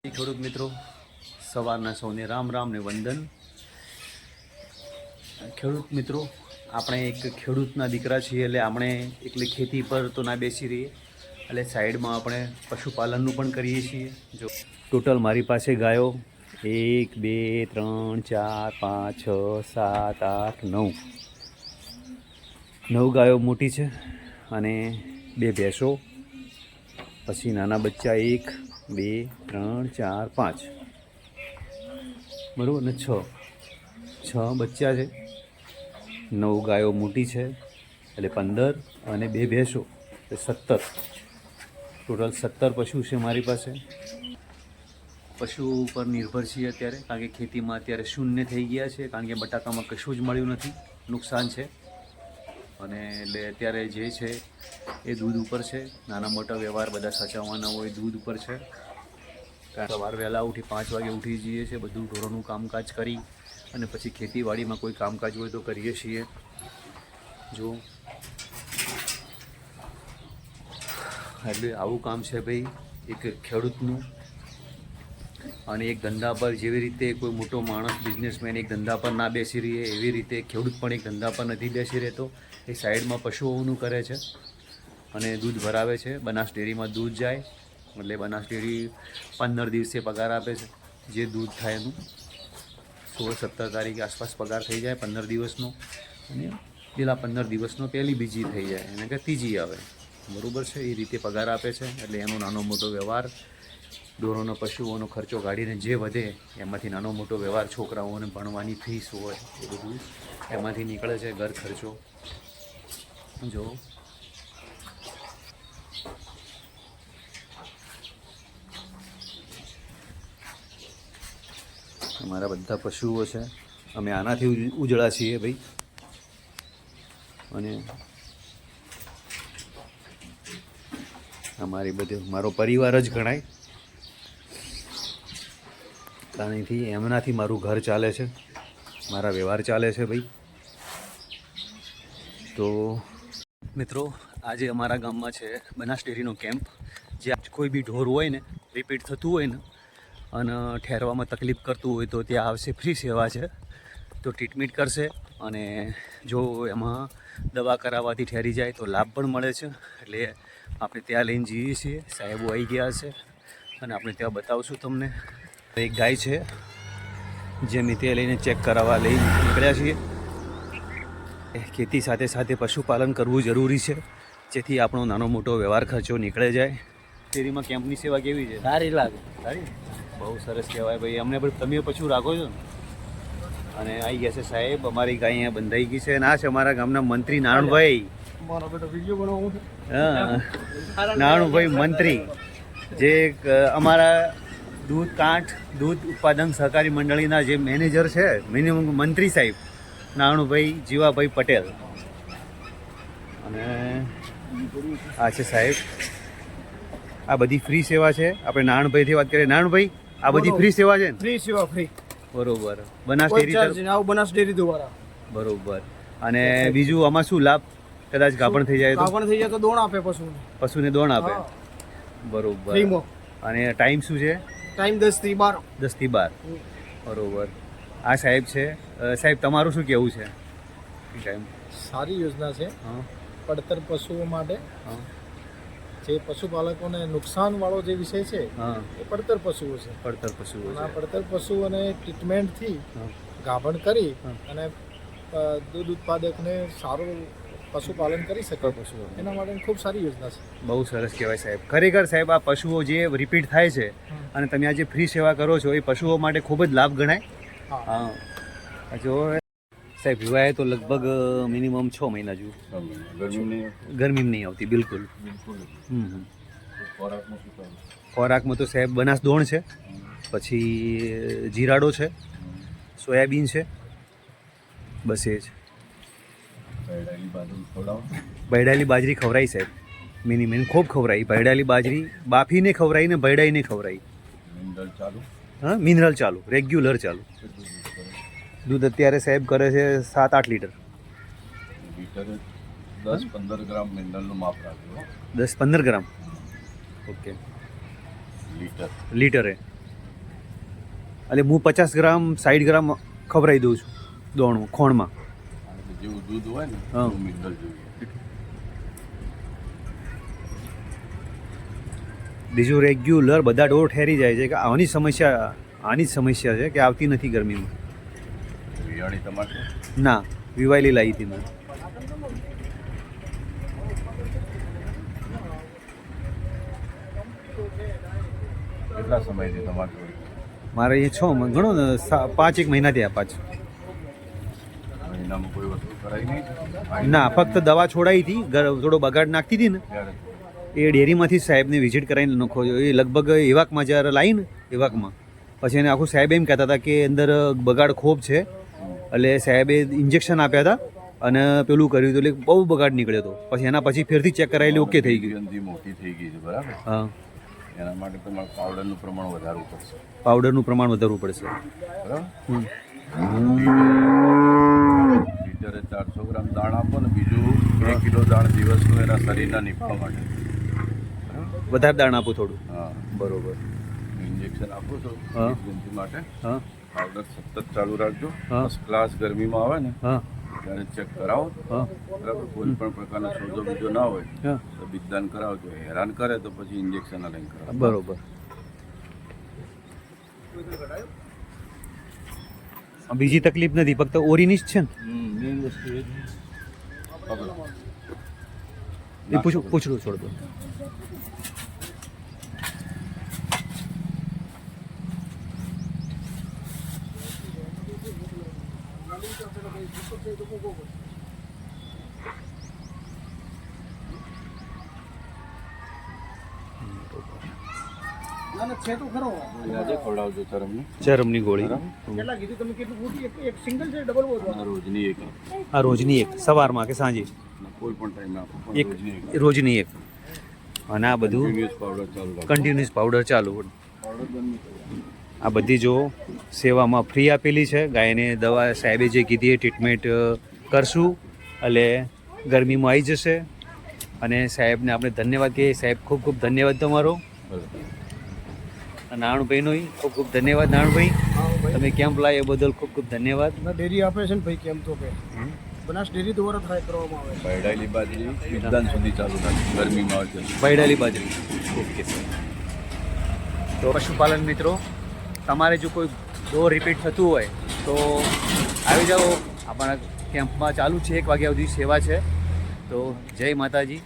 ખેડૂત મિત્રો, સવારના સૌને રામ રામ ને વંદન. ખેડૂત મિત્રો, આપણે એક ખેડૂતના દીકરા છીએ, એટલે આપણે એટલે ખેતી પર તો ના બેસી રહીએ, એટલે સાઈડમાં આપણે પશુપાલનનું પણ કરીએ છીએ. જો ટોટલ મારી પાસે ગાયો 1 2 3 4 5 6 7 8 9 ગાયો મોટી છે અને 2 ભેંસો, પછી નાના બચ્ચા 1 2 3 4 5 બરાબર ને 6 બચ્ચા છે. 9 ગાયો મોટી છે એટલે 15 અને 2 ભેંસો એટલે 17. ટોટલ 17 પશુ છે મારી પાસે. પશુ ઉપર નિર્ભર છીએ અત્યારે, કારણ કે ખેતીમાં અત્યારે શૂન્ય થઈ ગયા છે, કારણ કે બટાકામાં કશું જ મળ્યું નથી, નુકસાન છે. અને એટલે અત્યારે જે છે એ દૂધ ઉપર છે. નાના મોટા વ્યવહાર બધા સાચવવાના હોય દૂધ ઉપર છે. સવાર વહેલા ઉઠી 5 વાગે ઉઠી જઈએ છીએ, બધું ઢોરોનું કામકાજ કરી અને પછી ખેતીવાડીમાં કોઈ કામકાજ હોય તો કરીએ છીએ. જો એટલે આવું કામ છે ભાઈ એક ખેડૂતનું. અને એક ધંધા પર જેવી રીતે કોઈ મોટો માણસ બિઝનેસમેન એક ધંધા પર ના બેસી રહીએ, એવી રીતે ખેડૂત પણ એક ધંધા પર નથી બેસી રહેતો. એ સાઈડમાં પશુઓનું કરે છે અને દૂધ ભરાવે છે. બનાસ ડેરીમાં દૂધ જાય એટલે બનાસ ડેરી 15 દિવસે પગાર આપે છે. જે દૂધ થાય એનું 16-17 તારીખ આસપાસ પગાર થઈ જાય 15 દિવસનો, અને પેલા 15 દિવસનો પહેલી બીજી થઈ જાય, એને કે ત્રીજી આવે, બરાબર છે. એ રીતે પગાર આપે છે. એટલે એનો નાનો મોટો વ્યવહાર, ઢોરોનો પશુઓનો ખર્ચો કાઢીને જે વધે એમાંથી નાનો મોટો વ્યવહાર, છોકરાઓને ભણવાની ફીસ હોય એ બધું એમાંથી નીકળે છે, ઘર ખર્ચો. જો અમારા બધા પશુઓ છે, અમે આનાથી ઉજળા છીએ ભાઈ. અને અમારી બધું મારો પરિવાર જ ગણાય, કારણથી એમનાથી મારું ઘર ચાલે છે, મારા વ્યવહાર ચાલે છે ભાઈ. તો મિત્રો, આજે અમારા ગામમાં છે બનાસ ડેરીનો કેમ્પ. જે કોઈ બી ઢોર હોય ને, રિપીટ થતું હોય ને અને ઠેરવામાં તકલીફ કરતું હોય તો ત્યાં આવશે. ફ્રી સેવા છે, તો ટ્રીટમેન્ટ કરશે. અને જો એમાં દવા કરાવવાથી ઠેરી જાય તો લાભ પણ મળે છે. એટલે આપણે ત્યાં લઈને જઈએ છીએ. સાહેબો આવી ગયા છે અને આપણે ત્યાં બતાવશું તમને. એક ગાય છે જે અમે ત્યાં લઈને ચેક કરાવવા લઈને નીકળ્યા છીએ. ખેતી સાથે સાથે પશુપાલન કરવું જરૂરી છે, જેથી આપણો નાનો મોટો વ્યવહાર ખર્ચો નીકળે જાય. ડેરીમાં કેમ્પની સેવા કેવી છે? સારી લાગે. સારી, બહુ સરસ કહેવાય ભાઈ. અમને પણ તમે પશુ રાખો છો ને. અને આવી ગયા છે સાહેબ, અમારી ગાય અહીંયા બંધાઈ ગઈ છે. અને આ છે અમારા ગામના મંત્રી નારણભાઈ. હા, નારણભાઈ મંત્રી, જે અમારા દૂધ ઉત્પાદન સહકારી મંડળીના જે મેનેજર છે, મિનિમમ મંત્રી સાહેબ નારણભાઈ જીવાભાઈ પટેલ. અને આ છે સાહેબ. આ બધી ફ્રી સેવા છે. આપણે નારણભાઈથી વાત કરીએ. નારણભાઈ, આ બધી ફ્રી સેવા છે ને? ફ્રી સેવા, ફ્રી. બરોબર. બનાસ ડેરી, બનાસ ડેરી દ્વારા. બરોબર. અને બીજું આમાં શું લાભ? કદાચ ગાભણ થઈ જાય તો દોણ આપે પશુને દોણ આપે. બરોબર. અને ટાઈમ શું છે? ટાઈમ 10 થી 12. 10 થી 12. બરોબર. આ સાહેબ છે. સાહેબ, તમારું શું કહેવું છે? ટાઈમ સારી યોજના છે પડતર પશુઓ માટે. જે પશુપાલકોને નુકસાન વાળો જે વિષય છે એ પડતર પશુઓ છે. પડતર પશુઓ આ પડતર પશુઓને ટ્રીટમેન્ટથી ગાભણ કરી અને દૂધ ઉત્પાદકને સારું પશુપાલન કરી શકે પશુઓ, એના માટે ખૂબ સારી યોજના છે. બહુ સરસ કહેવાય સાહેબ. ખરેખર સાહેબ, આ પશુઓ જે રિપીટ થાય છે અને તમે આ જે ફ્રી સેવા કરો છો, એ પશુઓ માટે ખૂબ જ લાભ ગણાય. હા, જો સાહેબ વિવાહ તો લગભગ મિનિમમ 6 મહિના જેવું. ગરમી નહીં આવતી બિલકુલ. ખોરાકમાં તો સાહેબ બનાસ દોણ છે, પછી જીરાડો છે, સોયાબીન છે, બસ એ જ. ભૈડાલી બાજરી ખવરાઈ સાહેબ, મિનિમમ ખૂબ ખવરાઈ. ભૈડાલી બાજરી બાફીને ખવરાઈ ને ભૈડાઈને ખવરાઈ. હા, મિનરલ ચાલુ, રેગ્યુલર ચાલુ. દૂધ અત્યારે સાહેબ કરે છે 7-8 લીટર. 10-15 ગ્રામ મિનરલનું માપ રાખજો. 10-15 ગ્રામ. ઓકે. લીટર લીટરે. એટલે હું 50 ગ્રામ 60 ગ્રામ ખવડાવી દઉં છું દોણું ખોણમાં. અને જેવું દૂધ હોય ને હા. એવું મિનરલ જોઈએ. બીજું રેગ્યુલર બધા ઢોર ઠેરી જાય છે કે આની જ સમસ્યા છે કે આવતી નથી ગરમીમાં. વિયાળી તમારે ના, વિવાયેલી લાવી હતી મેં. કેટલા સમયથી તમારી જોડે? મારે અહીંયા ગણો ને 5 મહિના થયા 5. મહિનામાં કોઈ વસ્તુ કરાવી નહીં? ના, ફક્ત દવા છોડાવી હતી, થોડો બગાડ નાખતી હતી ને ત્યારે એ ડેરીમાંથી સાહેબને વિઝિટ કરાવીને નખો. એ લગભગ એવાકમાં જ્યારે લાવી ને એવાકમાં પછી એને આખું સાહેબ એમ કહેતા હતા કે અંદર બગાડ ખૂબ છે. એટલે સાહેબે ઇન્જેક્શન આપ્યા હતા અને પેલું કર્યું હતું એટલે બહુ બગાડ નીકળ્યો હતો. પછી એના પછી ફેરથી ચેક કરાયેલી ઓકે થઈ ગયું. ગંદી મોટી થઈ ગઈ છે બરાબર. હા, એના માટે તમારે પાવડરનું પ્રમાણ વધારવું પડશે પાવડરનું પ્રમાણ વધારવું પડશે. બરાબર. હમ. લીટરે 400 ગ્રામ દાણ આપો ને બીજું 1 કિલો દાણ દિવસનું એના શરીરના નીપવા માટે. વધારે દાણ આપું થોડું. હા, બરોબર. ઇન્જેક્શન આપો છો હા. ગંદી માટે. હા પાવડર સતત ચાલુ રાખજો. હા. ફર્સ્ટ ક્લાસ ગરમીમાં આવે ને હા ત્યારે ચેક કરાવો. હા બરાબર. કોઈ પણ પ્રકારનો સોજો બીજો ના હોય હા તો બિજદાન કરાવજો. હેરાન કરે તો પછી ઇન્જેક્શન લઈને કરાવો. બરોબર. બીજી તકલીફ નથી, ફક્ત ઓરીની જ છે ને? મેઇન વસ્તુ એ જ. પકડો. એ પૂછડું છોડ દો. છે તો ખરો. આજે ખવડાવજો ચરમની. ચરમની ગોળી. કેટલા કીધું તમે? કેટલું મોટી? એક સિંગલ છે, ડબલ બોલ? રોજની એક. આ રોજની એક, સવારમાં કે સાંજે? કોઈ પણ ટાઈમે આપો પણ એક રોજની એક. રોજની એક. અને આ બધું Continuous પાવડર ચાલુ રાખો. કન્ટિન્યુઅસ પાવડર ચાલુ. પાવડર બંધ નહીં કરવાનો. આ બધી જો સેવામાં ફ્રી આપેલી છે. ગાયને દવા સાહેબે જે કીધી એ ટ્રીટમેન્ટ કરશું એટલે ગરમીમાં આવી જશે. અને સાહેબને આપણે ધન્યવાદ કહીએ. સાહેબ ખૂબ ખૂબ ધન્યવાદ તમારો. બરાબર. નાણુભાઈનો ખૂબ ખૂબ ધન્યવાદ. નાણુભાઈ, તમે કેમ્પ લાવ્યા એ બદલ ખૂબ ખૂબ ધન્યવાદ. ડેરી આપે છે ને ભાઈ, કેમ તો કે બનાસ ડેરી દ્વારા ટ્રાય કરવામાં આવે. બાયડાયેલી બાજરી બિજદાન સુધી ચાલુ રાખો. ગરમીમાં આવે છે. બાયડાલી બાજરી. Okay sir. તો પશુપાલન મિત્રો, તમારે જો કોઈ ડોર રિપીટ થતું હોય તો આવી જાઓ. આપણા કેમ્પમાં ચાલુ છે, 1 વાગ્યા સુધી સેવા છે. તો જય માતાજી.